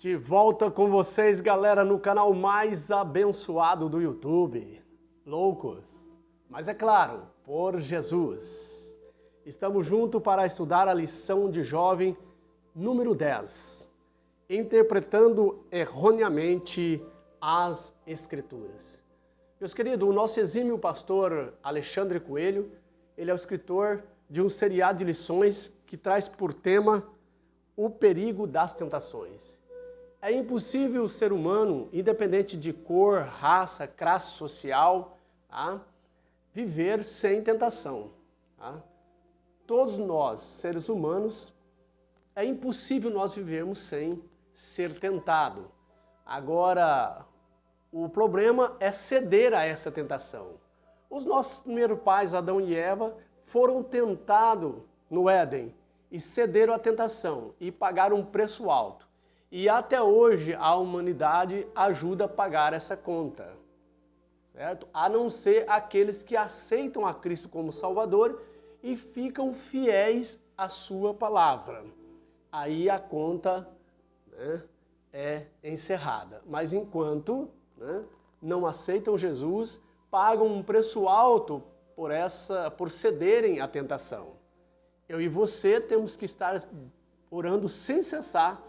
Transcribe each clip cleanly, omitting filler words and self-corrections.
De volta com vocês, galera, no canal mais abençoado do YouTube. Loucos, mas é claro, por Jesus. Estamos juntos para estudar a lição de jovem número 10. Interpretando erroneamente as Escrituras. Meus queridos, o nosso exímio pastor Alexandre Coelho, ele é o escritor de um seriado de lições que traz por tema o perigo das tentações. É impossível o ser humano, independente de cor, raça, classe social, tá? Viver sem tentação. Tá? Todos nós, seres humanos, é impossível nós vivermos sem ser tentado. Agora, o problema é ceder a essa tentação. Os nossos primeiros pais, Adão e Eva, foram tentados no Éden e cederam à tentação e pagaram um preço alto. E até hoje a humanidade ajuda a pagar essa conta, certo? A não ser aqueles que aceitam a Cristo como Salvador e ficam fiéis à sua palavra. Aí a conta, né, é encerrada. Mas enquanto, né, não aceitam Jesus, pagam um preço alto por cederem à tentação. Eu e você temos que estar orando sem cessar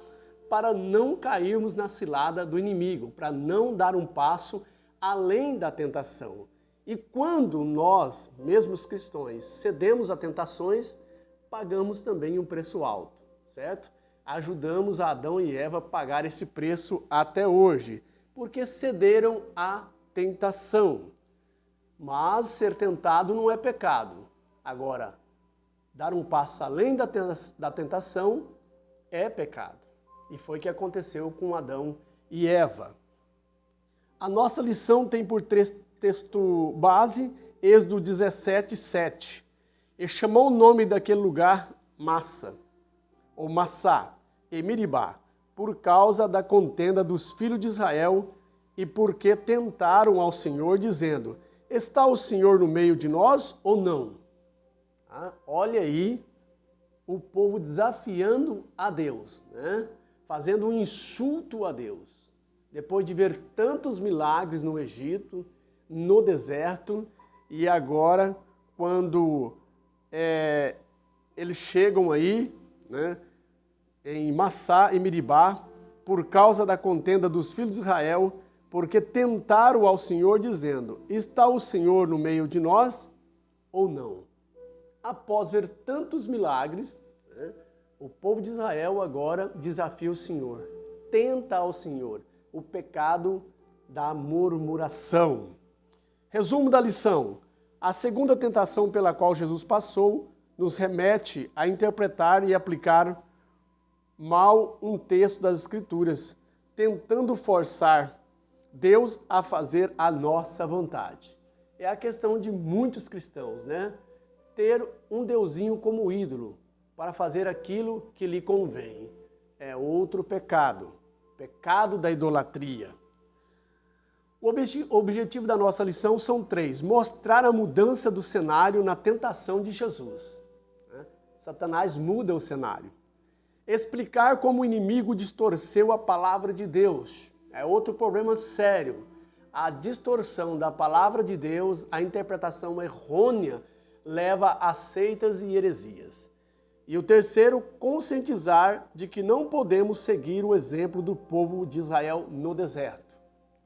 para não cairmos na cilada do inimigo, para não dar um passo além da tentação. E quando nós, mesmo os cristãos, cedemos a tentações, pagamos também um preço alto, certo? Ajudamos a Adão e Eva a pagar esse preço até hoje, porque cederam à tentação. Mas ser tentado não é pecado. Agora, dar um passo além da tentação é pecado. E foi o que aconteceu com Adão e Eva. A nossa lição tem por texto base Êxodo 17:7. E chamou o nome daquele lugar Massa, ou Massá, e Meribá, por causa da contenda dos filhos de Israel e porque tentaram ao Senhor, dizendo: está o Senhor no meio de nós ou não? Olha aí o povo desafiando a Deus, né? Fazendo um insulto a Deus. Depois de ver tantos milagres no Egito, no deserto, e agora quando eles chegam aí, né, em Massá e Meribá, por causa da contenda dos filhos de Israel, porque tentaram ao Senhor, dizendo: está o Senhor no meio de nós ou não? Após ver tantos milagres, né, o povo de Israel agora desafia o Senhor, tenta ao Senhor, o pecado da murmuração. Resumo da lição: a segunda tentação pela qual Jesus passou nos remete a interpretar e aplicar mal um texto das Escrituras, tentando forçar Deus a fazer a nossa vontade. É a questão de muitos cristãos, né? Ter um deusinho como ídolo para fazer aquilo que lhe convém. É outro pecado, pecado da idolatria. O objetivo da nossa lição são 3. Mostrar a mudança do cenário na tentação de Jesus. Satanás muda o cenário. Explicar como o inimigo distorceu a palavra de Deus. É outro problema sério. A distorção da palavra de Deus, a interpretação errônea, leva a seitas e heresias. E o terceiro, conscientizar de que não podemos seguir o exemplo do povo de Israel no deserto.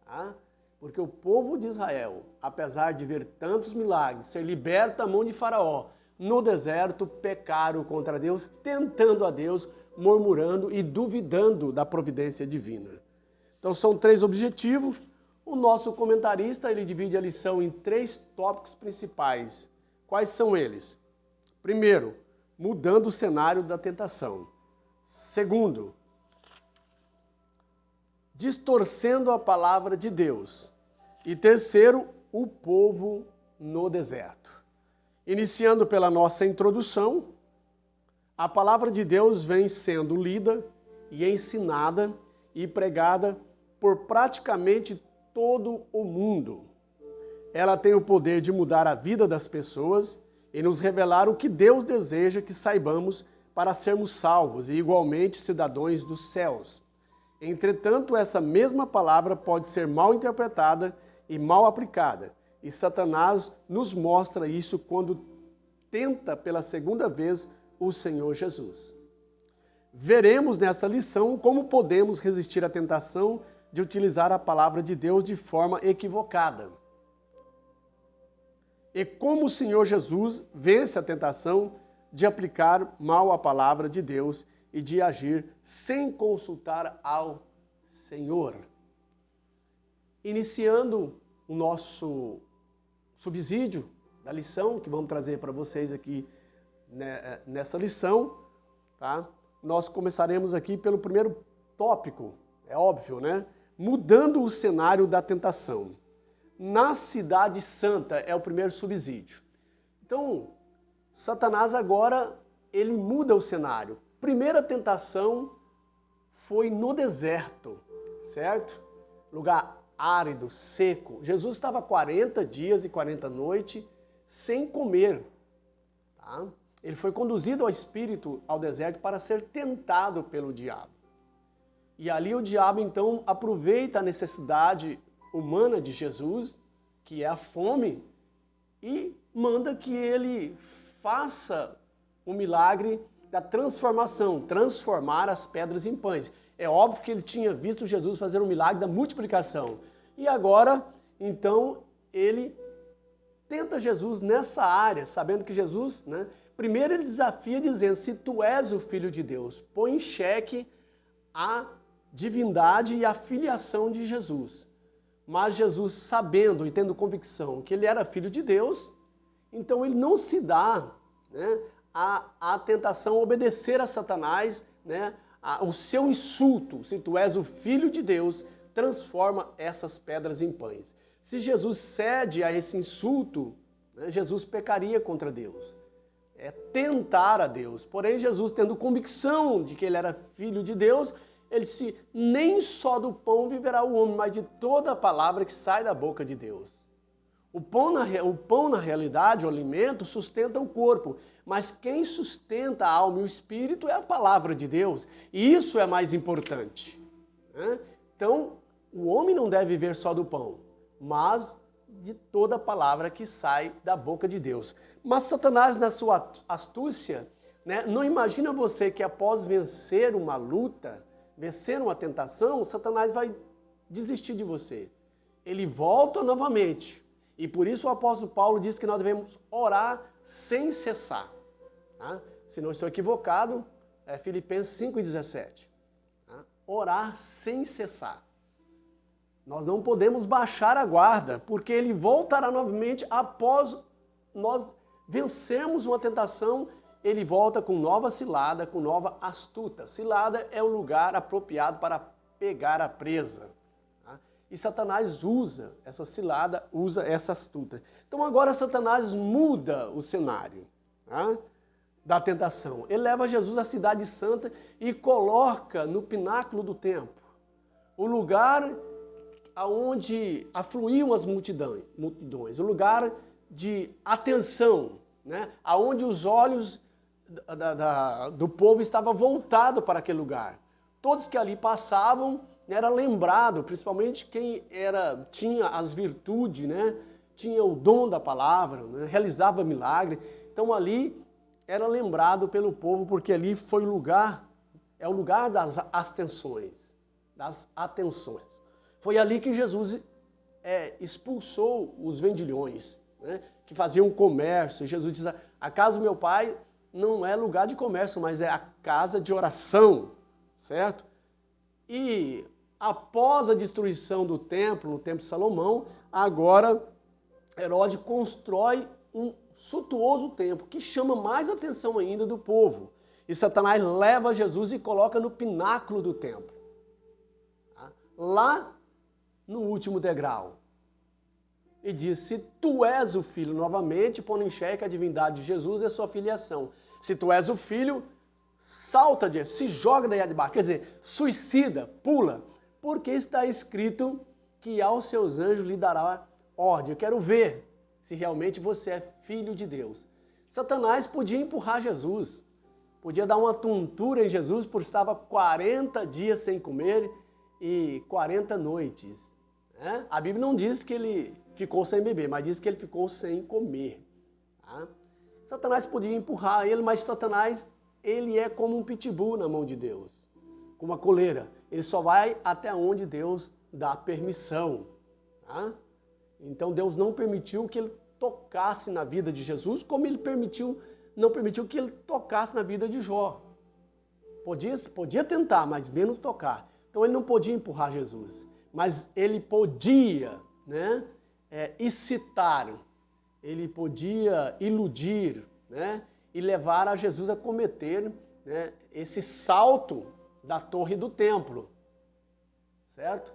Tá? Porque o povo de Israel, apesar de ver tantos milagres, ser liberto da mão de Faraó, no deserto pecaram contra Deus, tentando a Deus, murmurando e duvidando da providência divina. Então são 3 objetivos. O nosso comentarista, ele divide a lição em 3 tópicos principais. Quais são eles? Primeiro, mudando o cenário da tentação. Segundo, distorcendo a palavra de Deus. E terceiro, o povo no deserto. Iniciando pela nossa introdução, a palavra de Deus vem sendo lida e ensinada e pregada por praticamente todo o mundo. Ela tem o poder de mudar a vida das pessoas e nos revelar o que Deus deseja que saibamos para sermos salvos e igualmente cidadãos dos céus. Entretanto, essa mesma palavra pode ser mal interpretada e mal aplicada. E Satanás nos mostra isso quando tenta pela segunda vez o Senhor Jesus. Veremos nessa lição como podemos resistir à tentação de utilizar a palavra de Deus de forma equivocada. E como o Senhor Jesus vence a tentação de aplicar mal a palavra de Deus e de agir sem consultar ao Senhor. Iniciando o nosso subsídio da lição que vamos trazer para vocês aqui nessa lição, tá? Nós começaremos aqui pelo primeiro tópico, é óbvio, né? Mudando o cenário da tentação. Na cidade santa é o primeiro subsídio. Então, Satanás agora, ele muda o cenário. Primeira tentação foi no deserto, certo? Lugar árido, seco. Jesus estava 40 dias e 40 noites sem comer. Tá? Ele foi conduzido ao Espírito ao deserto para ser tentado pelo diabo. E ali o diabo então aproveita a necessidade humana de Jesus, que é a fome, e manda que ele faça o milagre da transformação, transformar as pedras em pães. É óbvio que ele tinha visto Jesus fazer o milagre da multiplicação. E agora, então, ele tenta Jesus nessa área, sabendo que Jesus, primeiro ele desafia dizendo, se tu és o Filho de Deus, põe em xeque a divindade e a filiação de Jesus. Mas Jesus, sabendo e tendo convicção que ele era Filho de Deus, então ele não se dá a tentação a obedecer a Satanás, o seu insulto, se tu és o Filho de Deus, transforma essas pedras em pães. Se Jesus cede a esse insulto, Jesus pecaria contra Deus. É tentar a Deus. Porém, Jesus, tendo convicção de que ele era Filho de Deus, ele disse, nem só do pão viverá o homem, mas de toda a palavra que sai da boca de Deus. O pão, na realidade, o alimento, sustenta o corpo, mas quem sustenta a alma e o espírito é a palavra de Deus. E isso é mais importante. Então, o homem não deve viver só do pão, mas de toda a palavra que sai da boca de Deus. Mas Satanás, na sua astúcia, não imagina você que após vencer uma luta, vencer uma tentação, Satanás vai desistir de você. Ele volta novamente. E por isso o apóstolo Paulo diz que nós devemos orar sem cessar. Tá? Se não estou equivocado, é Filipenses 5,17. Tá? Orar sem cessar. Nós não podemos baixar a guarda, porque ele voltará novamente após nós vencermos uma tentação. Ele volta com nova cilada, com nova astuta. Cilada é o lugar apropriado para pegar a presa. Tá? E Satanás usa essa cilada, usa essa astuta. Então agora Satanás muda o cenário da tentação. Ele leva Jesus à cidade santa e coloca no pináculo do templo. O lugar onde afluíam as multidões. O lugar de atenção, aonde os olhos do povo estavam voltados para aquele lugar. Todos que ali passavam era lembrado, principalmente quem tinha as virtudes, tinha o dom da palavra, realizava milagre. Então ali era lembrado pelo povo, porque ali foi o lugar das atenções, Foi ali que Jesus expulsou os vendilhões, que faziam comércio. E Jesus diz, a casa do meu pai não é lugar de comércio, mas é a casa de oração, certo? E após a destruição do templo, no templo de Salomão, agora Herodes constrói um suntuoso templo, que chama mais atenção ainda do povo. E Satanás leva Jesus e coloca no pináculo do templo. Lá no último degrau. E diz, se tu és o Filho, novamente, pondo em xeque a divindade de Jesus e a sua filiação. Se tu és o Filho, salta, se joga daí de baixo. Quer dizer, suicida, pula. Porque está escrito que aos seus anjos lhe dará ordem. Eu quero ver se realmente você é filho de Deus. Satanás podia empurrar Jesus. Podia dar uma tontura em Jesus por estava 40 dias sem comer e 40 noites. Né? A Bíblia não diz que ele ficou sem beber, mas diz que ele ficou sem comer. Tá? Satanás podia empurrar ele, mas Satanás, ele é como um pitbull na mão de Deus, como uma coleira. Ele só vai até onde Deus dá permissão. Tá? Então Deus não permitiu que ele tocasse na vida de Jesus, como ele não permitiu que ele tocasse na vida de Jó. Podia tentar, mas menos tocar. Então ele não podia empurrar Jesus, mas ele podia, né, excitar, ele podia iludir, né, e levar a Jesus a cometer, né, esse salto da torre do templo, certo?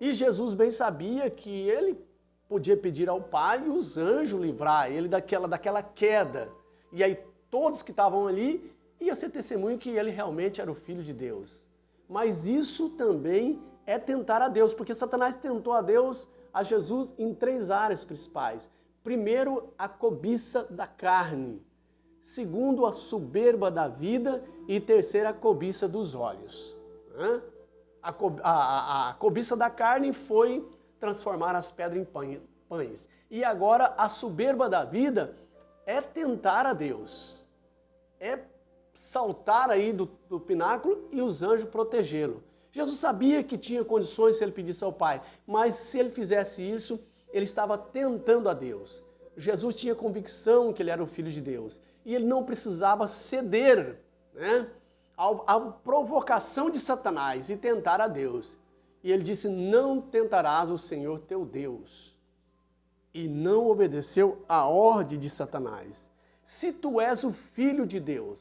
E Jesus bem sabia que ele podia pedir ao Pai e os anjos livrar ele daquela queda. E aí todos que estavam ali iam ser testemunho que ele realmente era o Filho de Deus. Mas isso também é tentar a Deus, porque Satanás tentou a Jesus em 3 áreas principais. Primeiro, a cobiça da carne. Segundo, a soberba da vida. E terceiro, a cobiça dos olhos. A cobiça da carne foi transformar as pedras em pães. E agora a soberba da vida é tentar a Deus. É saltar aí do pináculo e os anjos protegê-lo. Jesus sabia que tinha condições se ele pedisse ao Pai, mas se ele fizesse isso, ele estava tentando a Deus. Jesus tinha convicção que ele era o Filho de Deus e ele não precisava ceder, né, à provocação de Satanás e tentar a Deus. E ele disse, não tentarás o Senhor teu Deus. E não obedeceu à ordem de Satanás. Se tu és o Filho de Deus,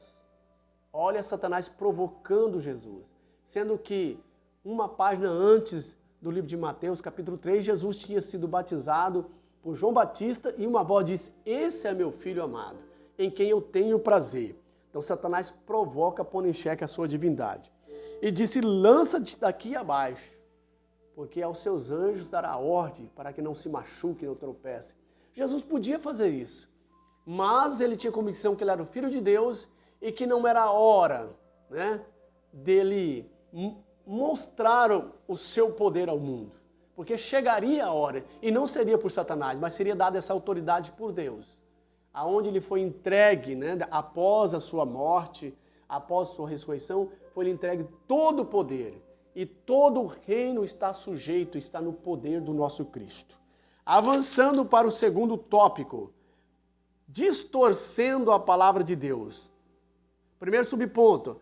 olha Satanás provocando Jesus. Sendo que uma página antes do livro de Mateus, capítulo 3, Jesus tinha sido batizado por João Batista e uma voz disse, esse é meu Filho amado, em quem eu tenho prazer. Então Satanás provoca, pondo em xeque a sua divindade. E disse, lança-te daqui abaixo, porque aos seus anjos dará ordem para que não se machuque, não tropece. Jesus podia fazer isso, mas ele tinha convicção que ele era o Filho de Deus e que não era a hora, né, dele mostrar o seu poder ao mundo. Porque chegaria a hora, e não seria por Satanás, mas seria dada essa autoridade por Deus. Aonde ele foi entregue, né, após a sua morte, após a sua ressurreição, foi-lhe entregue todo o poder. E todo o reino está sujeito, está no poder do nosso Cristo. Avançando para o segundo tópico, distorcendo a palavra de Deus. Primeiro subponto,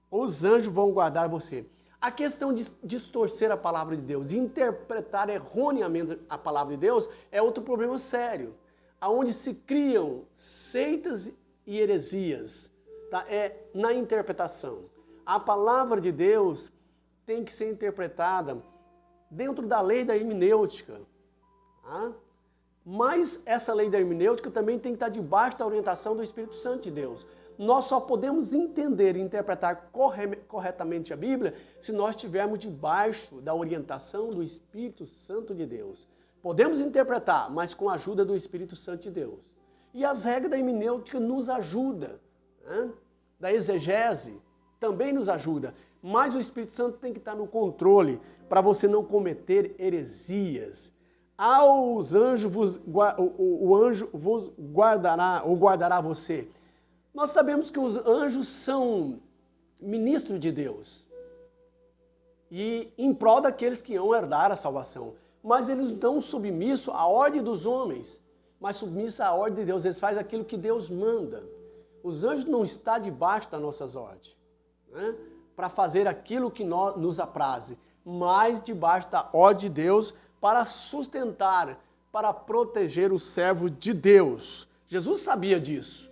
os anjos vão guardar você. A questão de distorcer a palavra de Deus, de interpretar erroneamente a palavra de Deus, é outro problema sério. Onde se criam seitas e heresias, tá? É na interpretação. A palavra de Deus tem que ser interpretada dentro da lei da hermenêutica. Tá? Mas essa lei da hermenêutica também tem que estar debaixo da orientação do Espírito Santo de Deus. Nós só podemos entender e interpretar corretamente a Bíblia se nós estivermos debaixo da orientação do Espírito Santo de Deus. Podemos interpretar, mas com a ajuda do Espírito Santo de Deus. E as regras da hermenêutica nos ajudam, né? Da exegese também nos ajuda, mas o Espírito Santo tem que estar no controle para você não cometer heresias. Aos anjos o anjo vos guardará, ou guardará você. Nós sabemos que os anjos são ministros de Deus e em prol daqueles que iam herdar a salvação. Mas eles não submissos à ordem dos homens, mas submissos à ordem de Deus. Eles fazem aquilo que Deus manda. Os anjos não estão debaixo das nossas ordens, né, para fazer aquilo que nos apraze, mas debaixo da ordem de Deus para sustentar, para proteger os servos de Deus. Jesus sabia disso,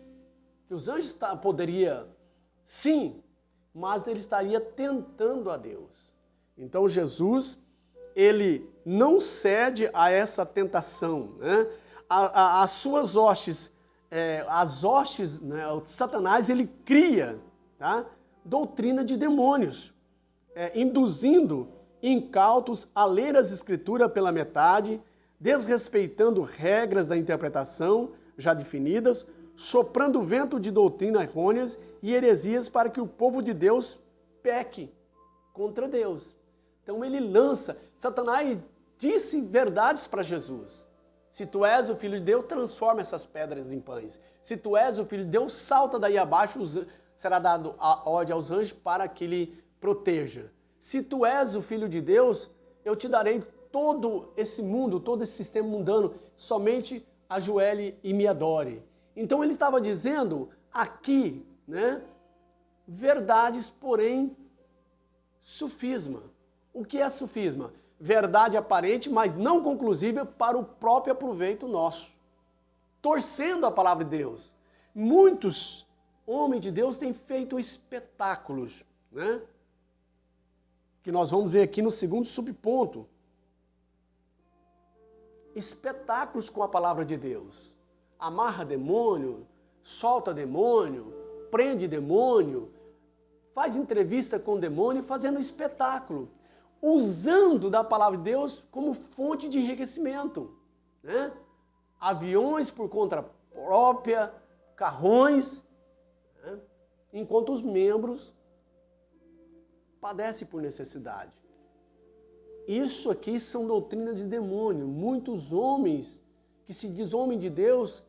que os anjos poderiam, sim, mas ele estaria tentando a Deus. Então Jesus, ele não cede a essa tentação, né? As suas hostes, as hostes, né, Satanás, ele cria, tá, doutrina de demônios, induzindo incautos a ler as escrituras pela metade, desrespeitando regras da interpretação já definidas, soprando vento de doutrina errôneas e heresias para que o povo de Deus peque contra Deus. Então ele lança. Satanás disse verdades para Jesus. Se tu és o Filho de Deus, transforma essas pedras em pães. Se tu és o Filho de Deus, salta daí abaixo, será dado a ordem aos anjos para que ele proteja. Se tu és o Filho de Deus, eu te darei todo esse mundo, todo esse sistema mundano, somente ajoelhe e me adore. Então ele estava dizendo aqui, né, verdades, porém, sufisma. O que é sufisma? Verdade aparente, mas não conclusiva para o próprio aproveito nosso. Torcendo a palavra de Deus. Muitos homens de Deus têm feito espetáculos, né? Que nós vamos ver aqui no segundo subponto. Espetáculos com a palavra de Deus. Amarra demônio, solta demônio, prende demônio, faz entrevista com demônio, fazendo espetáculo, usando da palavra de Deus como fonte de enriquecimento, né? Aviões por conta própria, carrões, né? Enquanto os membros padecem por necessidade. Isso aqui são doutrinas de demônio. Muitos homens que se diz homem de Deus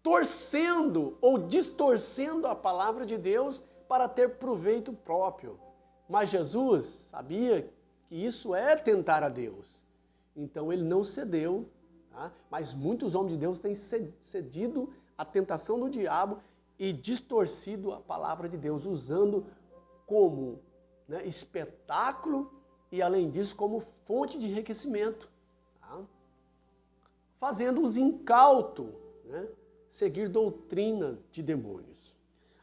torcendo ou distorcendo a palavra de Deus para ter proveito próprio. Mas Jesus sabia que isso é tentar a Deus. Então ele não cedeu, tá? Mas muitos homens de Deus têm cedido à tentação do diabo e distorcido a palavra de Deus, usando como, né, espetáculo e, além disso, como fonte de enriquecimento. Tá? Fazendo os incautos, né, seguir doutrina de demônios.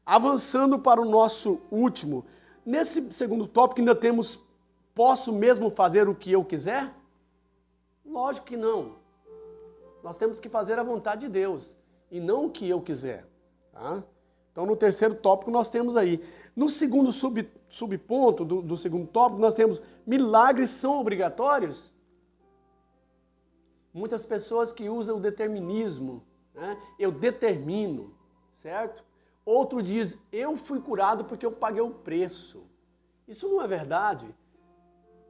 Avançando para o nosso último. Nesse segundo tópico ainda temos, posso mesmo fazer o que eu quiser? Lógico que não. Nós temos que fazer a vontade de Deus e não o que eu quiser. Tá? Então no terceiro tópico nós temos aí. No segundo subponto do segundo tópico nós temos milagres são obrigatórios? Muitas pessoas que usam o determinismo, né? Eu determino, certo? Outro diz, eu fui curado porque eu paguei o preço. Isso não é verdade.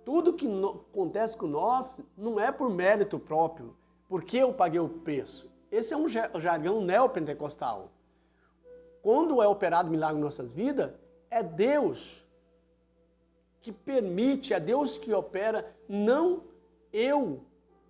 Tudo que acontece com nós não é por mérito próprio, porque eu paguei o preço. Esse é um jargão neopentecostal. Quando é operado milagre em nossas vidas, é Deus que permite, é Deus que opera, não eu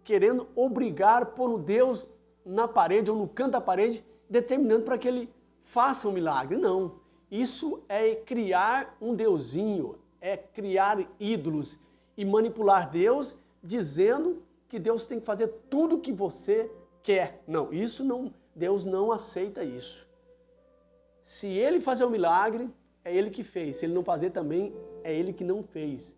querendo obrigar, pôr o Deus na parede ou no canto da parede, determinando para que ele faça um milagre. Não. Isso é criar um deusinho, é criar ídolos e manipular Deus, dizendo que Deus tem que fazer tudo o que você quer. Não, isso não, Deus não aceita isso. Se ele fazer o milagre, é ele que fez. Se ele não fazer também, é ele que não fez.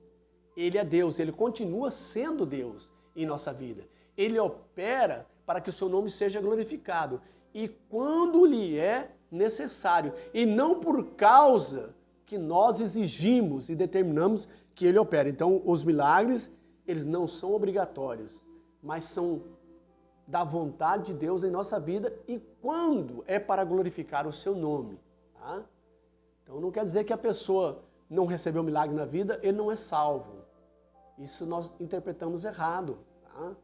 Ele é Deus, ele continua sendo Deus em nossa vida. Ele opera para que o seu nome seja glorificado. E quando lhe é necessário. E não por causa que nós exigimos e determinamos que ele opera. Então, os milagres, eles não são obrigatórios, mas são da vontade de Deus em nossa vida e quando é para glorificar o seu nome. Tá? Então, não quer dizer que a pessoa não recebeu milagre na vida, ele não é salvo. Isso nós interpretamos errado. Tá?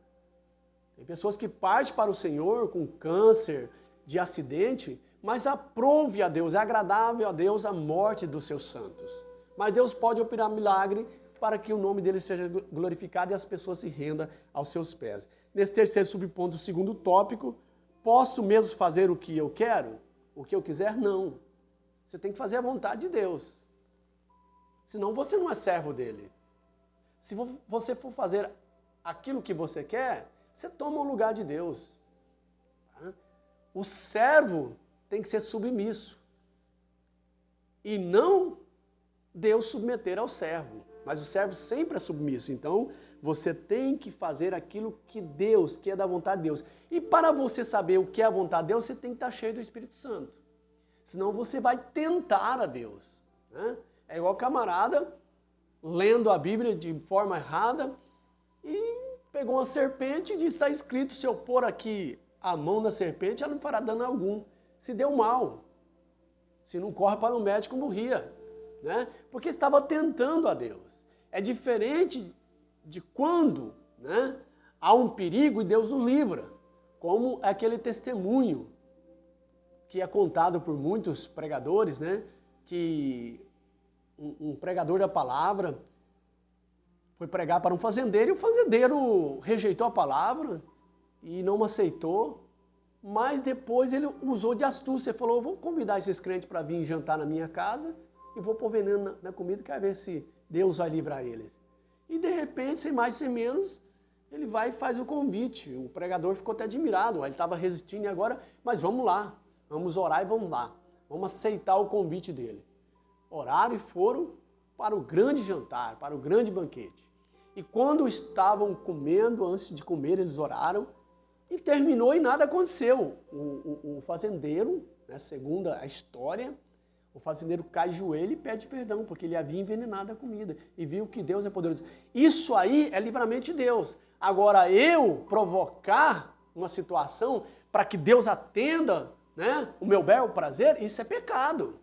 Tem pessoas que partem para o Senhor com câncer, de acidente, mas aprove a Deus, é agradável a Deus a morte dos seus santos. Mas Deus pode operar milagre para que o nome dele seja glorificado e as pessoas se rendam aos seus pés. Nesse terceiro subponto do segundo tópico, posso mesmo fazer o que eu quero? O que eu quiser? Não. Você tem que fazer a vontade de Deus. Senão você não é servo dele. Se você for fazer aquilo que você quer, você toma o lugar de Deus. Tá? O servo tem que ser submisso. E não Deus submeter ao servo. Mas o servo sempre é submisso. Então, você tem que fazer aquilo que Deus, que é da vontade de Deus. E para você saber o que é a vontade de Deus, você tem que estar cheio do Espírito Santo. Senão você vai tentar a Deus. Né? É igual camarada lendo a Bíblia de forma errada e pegou uma serpente e disse, está escrito, se eu pôr aqui a mão na serpente, ela não fará dano algum. Se deu mal. Se não corre para o médico, morria. Né? Porque estava tentando a Deus. É diferente de quando, né, há um perigo e Deus o livra, como aquele testemunho que é contado por muitos pregadores, né, que um pregador da palavra foi pregar para um fazendeiro e o fazendeiro rejeitou a palavra e não aceitou, mas depois ele usou de astúcia, falou, vou convidar esses crentes para vir jantar na minha casa e vou pôr veneno na comida, quero ver se Deus vai livrar eles. E de repente, sem mais sem menos, ele vai e faz o convite. O pregador ficou até admirado, ele estava resistindo e agora, mas vamos lá, vamos orar e vamos lá, vamos aceitar o convite dele. Oraram e foram para o grande jantar, para o grande banquete. E quando estavam comendo, antes de comer, eles oraram e terminou e nada aconteceu. O fazendeiro, né, segundo a história, o fazendeiro cai de joelho e pede perdão, porque ele havia envenenado a comida e viu que Deus é poderoso. Isso aí é livramento de Deus. Agora, eu provocar uma situação para que Deus atenda, né, o meu bel prazer, isso é pecado.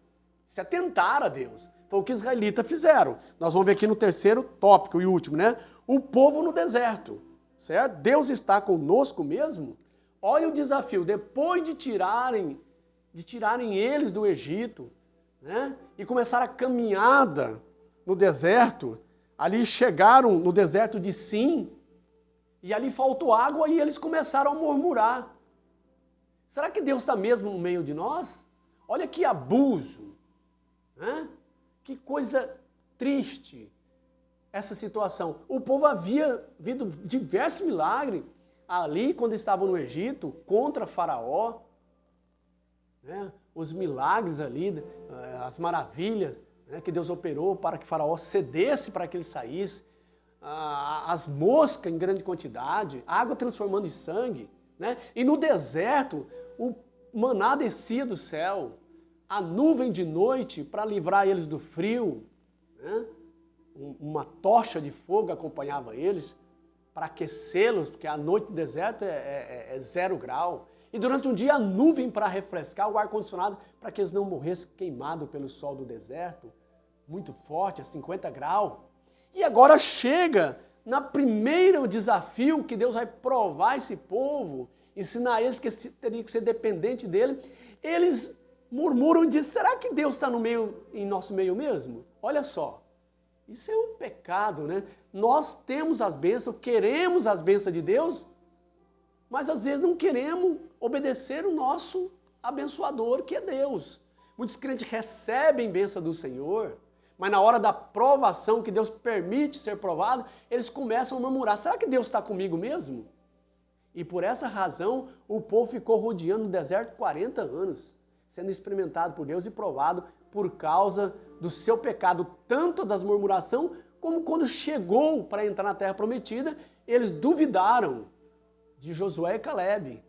Isso é tentar a Deus. Foi o que os israelitas fizeram. Nós vamos ver aqui no terceiro tópico e último, né? O povo no deserto, certo? Deus está conosco mesmo? Olha o desafio. Depois de tirarem eles do Egito, né? E começaram a caminhada no deserto, ali chegaram no deserto de Sim, e ali faltou água e eles começaram a murmurar. Será que Deus está mesmo no meio de nós? Olha que abuso, né? Que coisa triste essa situação. O povo havia visto diversos milagres ali quando estavam no Egito, contra Faraó, né? Os milagres ali, as maravilhas, né, que Deus operou para que Faraó cedesse para que ele saísse, as moscas em grande quantidade, água transformando em sangue, né? E no deserto, o maná descia do céu, a nuvem de noite para livrar eles do frio, né? Uma tocha de fogo acompanhava eles para aquecê-los, porque a noite no deserto é 0 grau. E durante um dia a nuvem para refrescar, o ar-condicionado para que eles não morressem queimados pelo sol do deserto, muito forte, a 50 graus. E agora chega na primeiro desafio que Deus vai provar esse povo, ensinar eles que teria que ser dependente dele. Eles murmuram e dizem, será que Deus está em nosso meio mesmo? Olha só, isso é um pecado, né? Nós temos as bênçãos, queremos as bênçãos de Deus, mas às vezes não queremos obedecer o nosso abençoador, que é Deus. Muitos crentes recebem bênção do Senhor, mas na hora da provação, que Deus permite ser provado, eles começam a murmurar, será que Deus está comigo mesmo? E por essa razão, o povo ficou rodeando no deserto 40 anos, sendo experimentado por Deus e provado por causa do seu pecado, tanto das murmurações, como quando chegou para entrar na terra prometida, eles duvidaram de Josué e Calebe,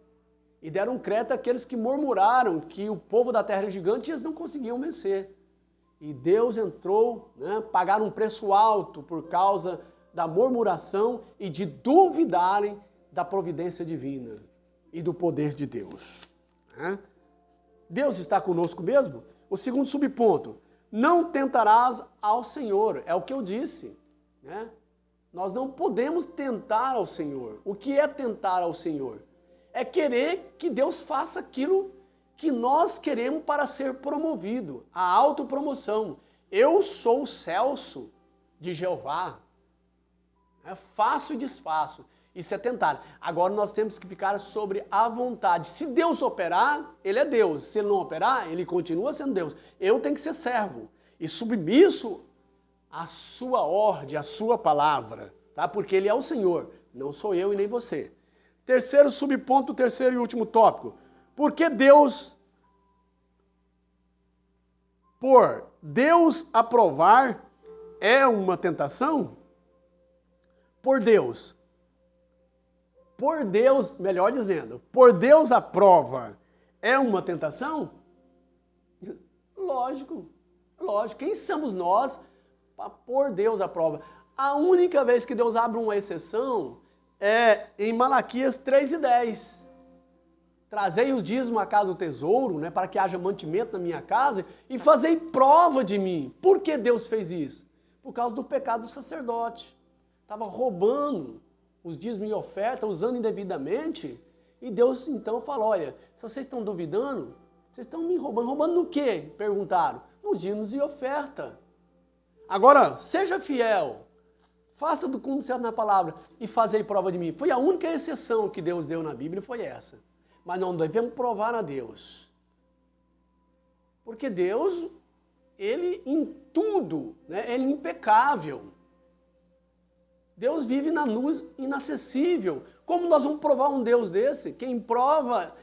e deram crédito àqueles que murmuraram que o povo da terra era gigante e eles não conseguiam vencer. E Deus entrou, né, pagaram um preço alto por causa da murmuração e de duvidarem da providência divina e do poder de Deus. Né? Deus está conosco mesmo? O segundo subponto, não tentarás ao Senhor, é o que eu disse, né? Nós não podemos tentar ao Senhor. O que é tentar ao Senhor? É querer que Deus faça aquilo que nós queremos para ser promovido, a autopromoção. Eu sou o Celso de Jeová. Faço e desfaço. Isso é tentar. Agora nós temos que ficar sobre a vontade. Se Deus operar, Ele é Deus. Se Ele não operar, Ele continua sendo Deus. Eu tenho que ser servo e submisso à sua ordem, à sua palavra, tá? Porque Ele é o Senhor, não sou eu e nem você. Terceiro subponto, terceiro e último tópico. Por que Deus, por Deus aprovar, é uma tentação? Por Deus, melhor dizendo, por Deus aprova, é uma tentação? Lógico. Quem somos nós para pôr Deus à prova? A única vez que Deus abre uma exceção é em Malaquias 3:10. Trazei os dízimos à casa do tesouro, né, para que haja mantimento na minha casa, e fazei prova de mim. Por que Deus fez isso? Por causa do pecado do sacerdote. Estava roubando os dízimos e oferta, usando indevidamente. E Deus então falou, olha, se vocês estão duvidando, vocês estão me roubando. Roubando no quê? Perguntaram. Nos dízimos e oferta. Agora, seja fiel. Faça do como certo na palavra e fazei prova de mim. Foi a única exceção que Deus deu na Bíblia, foi essa. Mas não devemos provar a Deus. Porque Deus, Ele em tudo, né, Ele é impecável. Deus vive na luz inacessível. Como nós vamos provar um Deus desse? Quem prova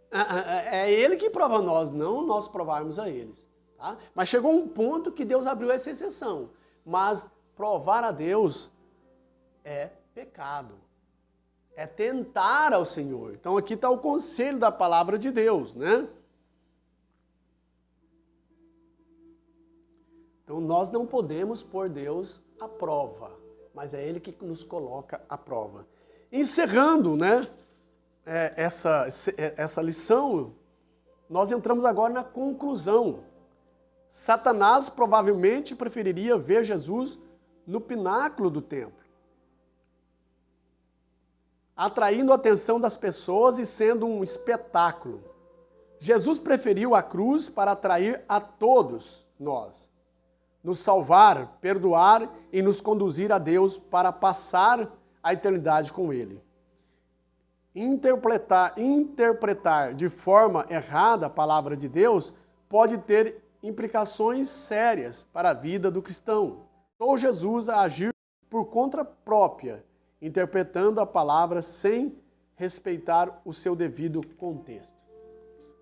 é Ele que prova nós, não nós provarmos a eles. Tá? Mas chegou um ponto que Deus abriu essa exceção. Mas provar a Deus é pecado. É tentar ao Senhor. Então aqui está o conselho da palavra de Deus, né? Então nós não podemos pôr Deus à prova, mas é Ele que nos coloca à prova. Encerrando, né, essa lição, nós entramos agora na conclusão. Satanás provavelmente preferiria ver Jesus no pináculo do templo, atraindo a atenção das pessoas e sendo um espetáculo. Jesus preferiu a cruz para atrair a todos nós, nos salvar, perdoar e nos conduzir a Deus para passar a eternidade com Ele. Interpretar de forma errada a palavra de Deus pode ter implicações sérias para a vida do cristão. Ou Jesus a agir por conta própria, interpretando a palavra sem respeitar o seu devido contexto.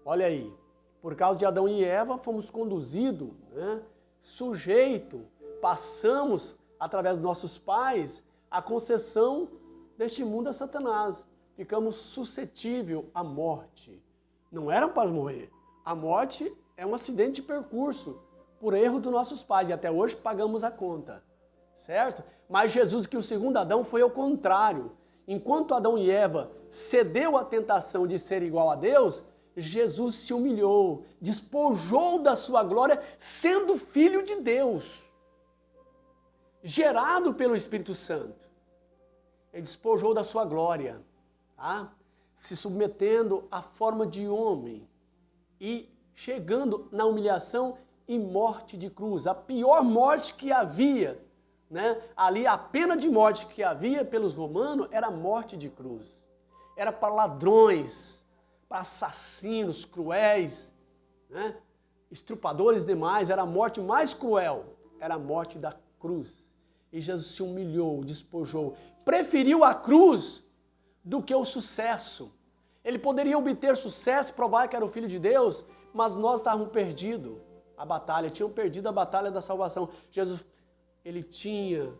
Olha aí, por causa de Adão e Eva, fomos conduzidos, né, passamos, através dos nossos pais, a concessão deste mundo a Satanás. Ficamos suscetíveis à morte. Não eram para morrer. A morte é um acidente de percurso, por erro dos nossos pais, e até hoje pagamos a conta, certo? Mas Jesus, que o segundo Adão, foi ao contrário. Enquanto Adão e Eva cedeu à tentação de ser igual a Deus, Jesus se humilhou, despojou da sua glória, sendo filho de Deus, gerado pelo Espírito Santo. Ele despojou da sua glória, tá? Se submetendo à forma de homem e chegando na humilhação e morte de cruz, a pior morte que havia, né? Ali a pena de morte que havia pelos romanos era a morte de cruz. Era para ladrões, para assassinos cruéis, né? Estrupadores demais, era a morte mais cruel, era a morte da cruz. E Jesus se humilhou, despojou, preferiu a cruz do que o sucesso. Ele poderia obter sucesso, provar que era o Filho de Deus, mas nós estávamos perdidos a batalha, tínhamos perdido a batalha da salvação. Jesus, ele tinha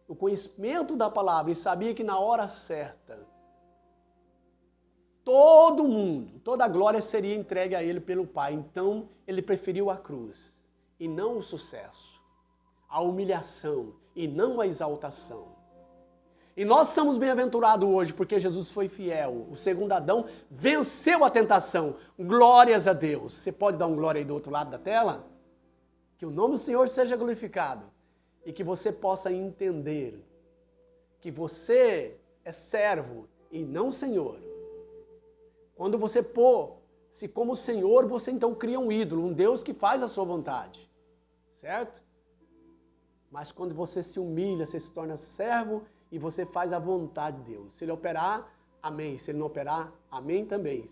o conhecimento da palavra e sabia que na hora certa, todo mundo, toda a glória seria entregue a ele pelo Pai. Então, ele preferiu a cruz e não o sucesso, a humilhação e não a exaltação. E nós somos bem-aventurados hoje porque Jesus foi fiel. O segundo Adão venceu a tentação. Glórias a Deus. Você pode dar um glória aí do outro lado da tela? Que o nome do Senhor seja glorificado e que você possa entender que você é servo e não Senhor. Quando você pôr-se como Senhor, você então cria um ídolo, um Deus que faz a sua vontade, certo? Mas quando você se humilha, você se torna servo e você faz a vontade de Deus. Se Ele operar, amém. Se Ele não operar, amém também.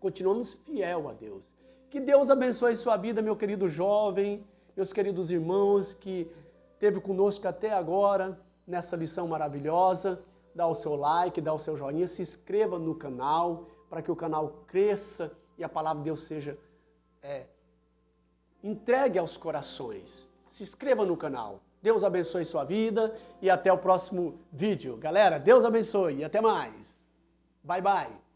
Continuamos fiel a Deus. Que Deus abençoe sua vida, meu querido jovem, meus queridos irmãos que esteve conosco até agora, nessa lição maravilhosa. Dá o seu like, dá o seu joinha, se inscreva no canal, para que o canal cresça e a palavra de Deus seja entregue aos corações. Se inscreva no canal. Deus abençoe sua vida e até o próximo vídeo. Galera, Deus abençoe e até mais. Bye, bye.